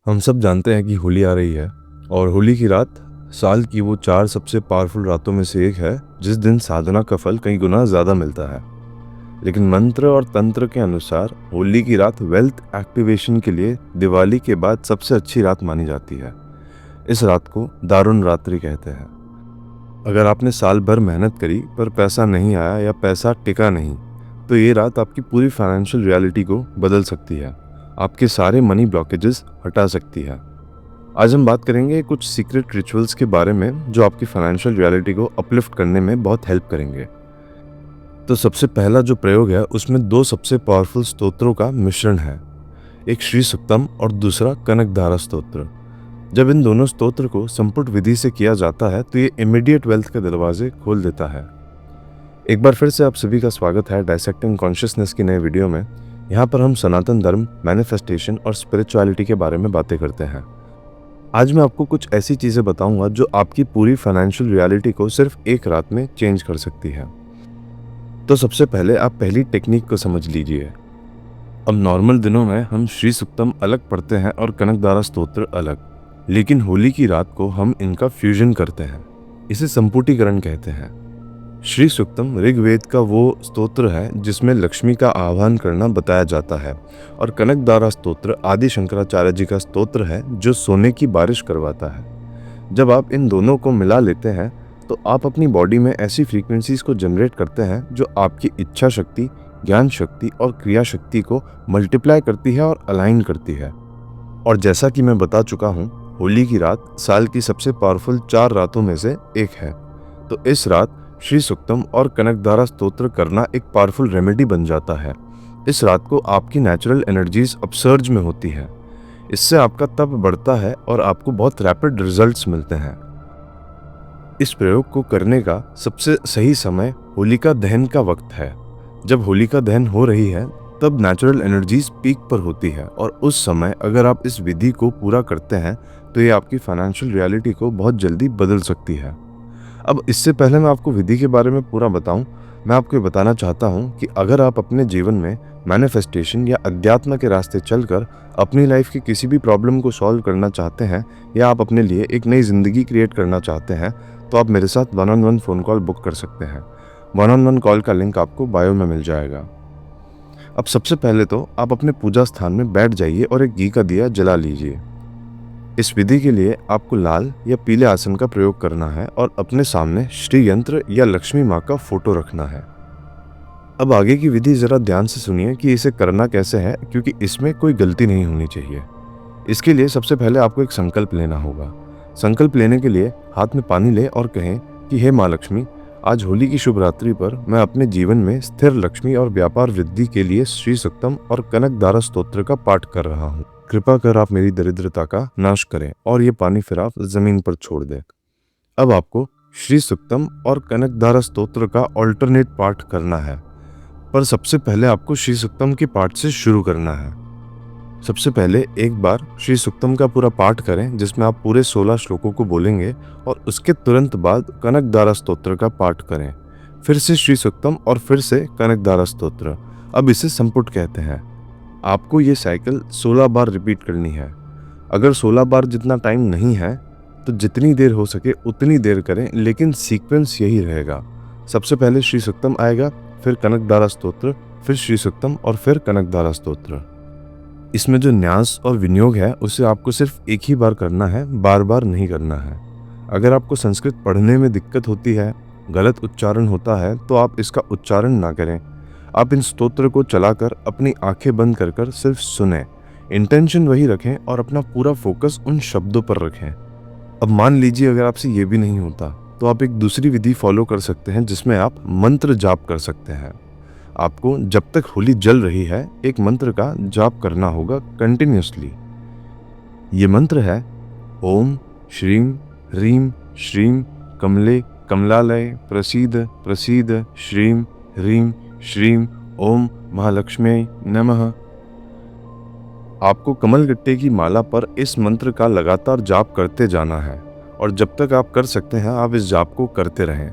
हम सब जानते हैं कि होली आ रही है और होली की रात साल की वो 4 सबसे पावरफुल रातों में से एक है जिस दिन साधना का फल कई गुना ज़्यादा मिलता है। लेकिन मंत्र और तंत्र के अनुसार होली की रात वेल्थ एक्टिवेशन के लिए दिवाली के बाद सबसे अच्छी रात मानी जाती है। इस रात को दारुण रात्रि कहते हैं। अगर आपने साल भर मेहनत करी पर पैसा नहीं आया या पैसा टिका नहीं, तो ये रात आपकी पूरी फाइनेंशियल रियलिटी को बदल सकती है, आपके सारे मनी ब्लॉकेजेस हटा सकती है। आज हम बात करेंगे कुछ सीक्रेट रिचुअल्स के बारे में जो आपकी फाइनेंशियल रियलिटी को अपलिफ्ट करने में बहुत हेल्प करेंगे। तो सबसे पहला जो प्रयोग है उसमें दो सबसे पावरफुल स्तोत्रों का मिश्रण है, एक श्री सुक्तम और दूसरा कनकधारा स्तोत्र। जब इन दोनों स्तोत्र को संपुट विधि से किया जाता है तो ये इमीडिएट वेल्थ के दरवाजे खोल देता है। एक बार फिर से आप सभी का स्वागत है डायसेक्टिंग कॉन्शियसनेस की नए वीडियो में। यहाँ पर हम सनातन धर्म, मैनिफेस्टेशन और स्पिरिचुअलिटी के बारे में बातें करते हैं। आज मैं आपको कुछ ऐसी चीज़ें बताऊंगा जो आपकी पूरी फाइनेंशियल रियलिटी को सिर्फ एक रात में चेंज कर सकती है। तो सबसे पहले आप पहली टेक्निक को समझ लीजिए। अब नॉर्मल दिनों में हम श्री सुक्तम अलग पढ़ते हैं और कनकधारा स्तोत्र अलग, लेकिन होली की रात को हम इनका फ्यूजन करते हैं। इसे संपुटीकरण कहते हैं। श्री सुक्तम ऋग्वेद का वो स्तोत्र है जिसमें लक्ष्मी का आह्वान करना बताया जाता है, और कनकधारा स्तोत्र आदि शंकराचार्य जी का स्तोत्र है जो सोने की बारिश करवाता है। जब आप इन दोनों को मिला लेते हैं तो आप अपनी बॉडी में ऐसी फ्रीक्वेंसीज को जनरेट करते हैं जो आपकी इच्छा शक्ति, ज्ञान शक्ति और क्रिया शक्ति को मल्टीप्लाई करती है और अलाइन करती है। और जैसा कि मैं बता चुका हूँ, होली की रात साल की सबसे पावरफुल 4 रातों में से एक है। तो इस रात श्री सुक्तम और कनकधारा स्तोत्र करना एक पावरफुल रेमेडी बन जाता है। इस रात को आपकी नेचुरल एनर्जीज अपसर्ज में होती है। इससे आपका तप बढ़ता है और आपको बहुत रैपिड रिजल्ट्स मिलते हैं। इस प्रयोग को करने का सबसे सही समय होलिका दहन का वक्त है। जब होलिका दहन हो रही है तब नेचुरल एनर्जीज पीक पर होती है, और उस समय अगर आप इस विधि को पूरा करते हैं तो ये आपकी फाइनेंशियल रियलिटी को बहुत जल्दी बदल सकती है। अब इससे पहले मैं आपको विधि के बारे में पूरा बताऊं, मैं आपको बताना चाहता हूं कि अगर आप अपने जीवन में मैनिफेस्टेशन या अध्यात्म के रास्ते चलकर अपनी लाइफ की किसी भी प्रॉब्लम को सॉल्व करना चाहते हैं, या आप अपने लिए एक नई जिंदगी क्रिएट करना चाहते हैं, तो आप मेरे साथ 1-on-1 फ़ोन कॉल बुक कर सकते हैं। 1-on-1 कॉल का लिंक आपको बायो में मिल जाएगा। अब सबसे पहले तो आप अपने पूजा स्थान में बैठ जाइए और एक घी का दिया जला लीजिए। इस विधि के लिए आपको लाल या पीले आसन का प्रयोग करना है और अपने सामने श्री यंत्र या लक्ष्मी माँ का फोटो रखना है। अब आगे की विधि जरा ध्यान से सुनिए कि इसे करना कैसे है, क्योंकि इसमें कोई गलती नहीं होनी चाहिए। इसके लिए सबसे पहले आपको एक संकल्प लेना होगा। संकल्प लेने के लिए हाथ में पानी लें और कहें कि हे माँ लक्ष्मी, आज होली की शुभ रात्रि पर मैं अपने जीवन में स्थिर लक्ष्मी और व्यापार वृद्धि के लिए श्री सुक्तम और कनकधारा स्तोत्र का पाठ कर रहा हूँ। कृपा कर आप मेरी दरिद्रता का नाश करें, और ये पानी फिर आप जमीन पर छोड़ दें। अब आपको श्री सुक्तम और कनकधारा स्तोत्र का ऑल्टरनेट पाठ करना है, पर सबसे पहले आपको श्री सुक्तम के पाठ से शुरू करना है। सबसे पहले एक बार श्री सुक्तम का पूरा पाठ करें जिसमें आप पूरे 16 श्लोकों को बोलेंगे, और उसके तुरंत बाद कनकधारा स्तोत्र का पाठ करें। फिर से श्री सुक्तम और फिर से कनकधारा स्तोत्र। अब इसे संपुट कहते हैं। आपको ये साइकिल 16 बार रिपीट करनी है। अगर 16 बार जितना टाइम नहीं है तो जितनी देर हो सके उतनी देर करें, लेकिन सीक्वेंस यही रहेगा। सबसे पहले श्री सुक्तम आएगा, फिर कनकधारा स्तोत्र, फिर श्री सुक्तम और फिर कनकधारा स्तोत्र। इसमें जो न्यास और विनियोग है उसे आपको सिर्फ एक ही बार करना है, बार बार नहीं करना है। अगर आपको संस्कृत पढ़ने में दिक्कत होती है, गलत उच्चारण होता है, तो आप इसका उच्चारण ना करें। आप इन स्तोत्र को चलाकर अपनी आंखें बंद कर कर सिर्फ सुने, इंटेंशन वही रखें और अपना पूरा फोकस उन शब्दों पर रखें। अब मान लीजिए अगर आपसे ये भी नहीं होता तो आप एक दूसरी विधि फॉलो कर सकते हैं जिसमें आप मंत्र जाप कर सकते हैं। आपको जब तक होली जल रही है एक मंत्र का जाप करना होगा कंटिन्यूसली। ये मंत्र है ओम श्रीम ह्रीम श्रीम कमले कमलालय प्रसीद प्रसीद श्रीम ह्रीम श्रीम ओम महालक्ष्मी नमः। आपको कमलगट्टे की माला पर इस मंत्र का लगातार जाप करते जाना है, और जब तक आप कर सकते हैं आप इस जाप को करते रहें।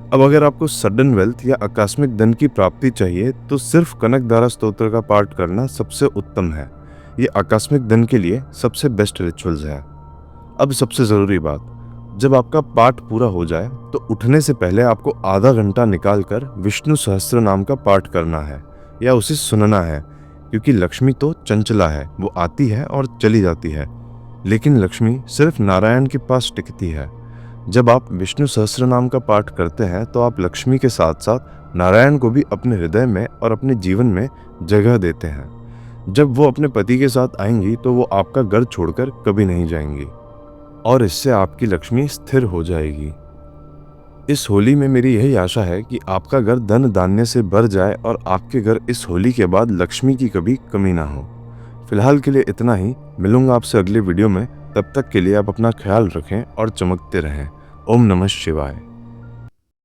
अब अगर आपको सडन वेल्थ या आकस्मिक धन की प्राप्ति चाहिए तो सिर्फ कनकधारा स्तोत्र का पाठ करना सबसे उत्तम है। ये आकस्मिक दिन के लिए सबसे बेस्ट रिचुअल्स है। अब सबसे ज़रूरी बात, जब आपका पाठ पूरा हो जाए तो उठने से पहले आपको आधा घंटा निकाल कर विष्णु सहस्त्र नाम का पाठ करना है या उसे सुनना है, क्योंकि लक्ष्मी तो चंचला है, वो आती है और चली जाती है, लेकिन लक्ष्मी सिर्फ नारायण के पास टिकती है। जब आप विष्णु सहस्त्र नाम का पाठ करते हैं तो आप लक्ष्मी के साथ साथ नारायण को भी अपने हृदय में और अपने जीवन में जगह देते हैं। जब वो अपने पति के साथ आएंगी तो वो आपका घर छोड़कर कभी नहीं जाएंगी और इससे आपकी लक्ष्मी स्थिर हो जाएगी। इस होली में मेरी यही आशा है कि आपका घर धन धान्य से भर जाए और आपके घर इस होली के बाद लक्ष्मी की कभी कमी ना हो। फिलहाल के लिए इतना ही, मिलूंगा आपसे अगले वीडियो में। तब तक के लिए आप अपना ख्याल रखें और चमकते रहें। ओम नमः शिवाय।